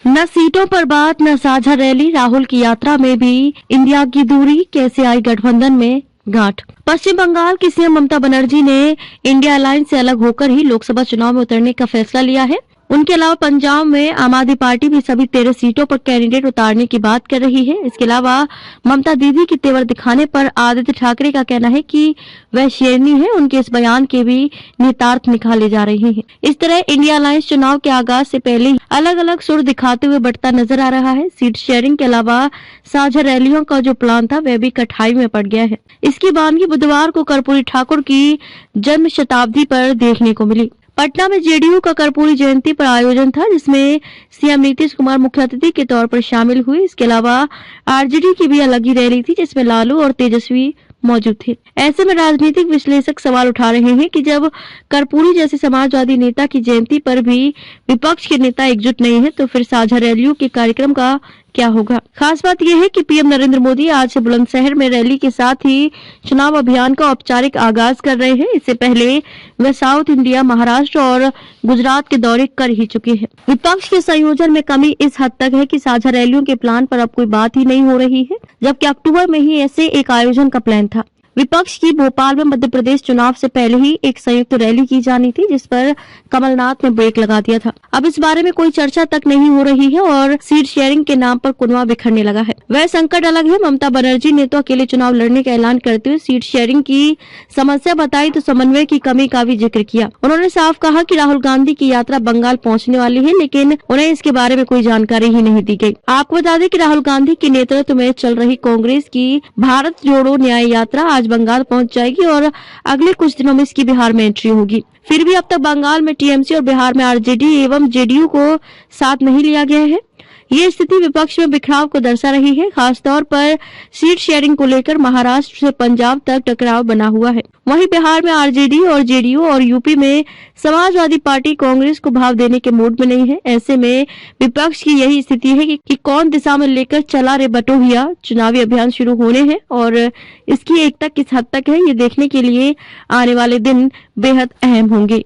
न सीटों पर बात, न साझा रैली, राहुल की यात्रा में भी इंडिया की दूरी, कैसे आई गठबंधन में गांठ। पश्चिम बंगाल की सीएम ममता बनर्जी ने इंडिया अलायंस से अलग होकर ही लोकसभा चुनाव में उतरने का फैसला लिया है। उनके अलावा पंजाब में आम आदमी पार्टी भी सभी 13 सीटों पर कैंडिडेट उतारने की बात कर रही है। इसके अलावा ममता दीदी की तेवर दिखाने पर आदित्य ठाकरे का कहना है कि वह शेरनी है। उनके इस बयान के भी निहितार्थ निकाले जा रहे हैं। इस तरह इंडिया अलायंस चुनाव के आगाज से पहले ही अलग अलग सुर दिखाते हुए बढ़ता नजर आ रहा है। सीट शेयरिंग के अलावा साझा रैलियों का जो प्लान था वह भी कठिनाई में पड़ गया है। इसकी बानगी बुधवार को कर्पूरी ठाकुर की जन्म शताब्दी पर देखने को मिली। पटना में जेडीयू का कर्पूरी जयंती पर आयोजन था, जिसमें सीएम नीतीश कुमार मुख्य अतिथि के तौर पर शामिल हुए। इसके अलावा आरजेडी की भी अलग ही रैली थी, जिसमें लालू और तेजस्वी मौजूद थे। ऐसे में राजनीतिक विश्लेषक सवाल उठा रहे हैं कि जब कर्पूरी जैसे समाजवादी नेता की जयंती पर भी विपक्ष के नेता एकजुट नहीं है, तो फिर साझा रैलियों के कार्यक्रम का क्या होगा। खास बात यह है कि पीएम नरेंद्र मोदी आज से बुलंदशहर में रैली के साथ ही चुनाव अभियान का औपचारिक आगाज कर रहे हैं। इससे पहले वे साउथ इंडिया, महाराष्ट्र और गुजरात के दौरे कर ही चुके हैं। विपक्ष के संयोजन में कमी इस हद तक है कि साझा रैलियों के प्लान पर अब कोई बात ही नहीं हो रही है, जबकि अक्टूबर में ही ऐसे एक आयोजन का प्लान था। विपक्ष की भोपाल में मध्य प्रदेश चुनाव से पहले ही एक संयुक्त रैली की जानी थी, जिस पर कमलनाथ ने ब्रेक लगा दिया था। अब इस बारे में कोई चर्चा तक नहीं हो रही है और सीट शेयरिंग के नाम पर कुनवा बिखरने लगा है। वह संकट अलग है। ममता बनर्जी ने तो अकेले चुनाव लड़ने का ऐलान करते हुए सीट शेयरिंग की समस्या बताई, तो समन्वय की कमी का भी जिक्र किया। उन्होंने साफ कहा कि राहुल गांधी की यात्रा बंगाल पहुँचने वाली है, लेकिन उन्हें इसके बारे में कोई जानकारी ही नहीं दी गयी। आपको बता दें कि राहुल गांधी के नेतृत्व में चल रही कांग्रेस की भारत जोड़ो न्याय यात्रा आज बंगाल पहुंच जाएगी और अगले कुछ दिनों में इसकी बिहार में एंट्री होगी। फिर भी अब तक बंगाल में टीएमसी और बिहार में आरजेडी एवं जेडीयू को साथ नहीं लिया गया है। ये स्थिति विपक्ष में बिखराव को दर्शा रही है। खासतौर पर सीट शेयरिंग को लेकर महाराष्ट्र से पंजाब तक टकराव बना हुआ है। वहीं बिहार में आरजेडी और जेडीयू और यूपी में समाजवादी पार्टी कांग्रेस को भाव देने के मूड में नहीं है। ऐसे में विपक्ष की यही स्थिति है कि कौन दिशा में लेकर चला रे बटोहिया। चुनावी अभियान शुरू होने हैं और इसकी एकता किस हद तक है, ये देखने के लिए आने वाले दिन बेहद अहम होंगे।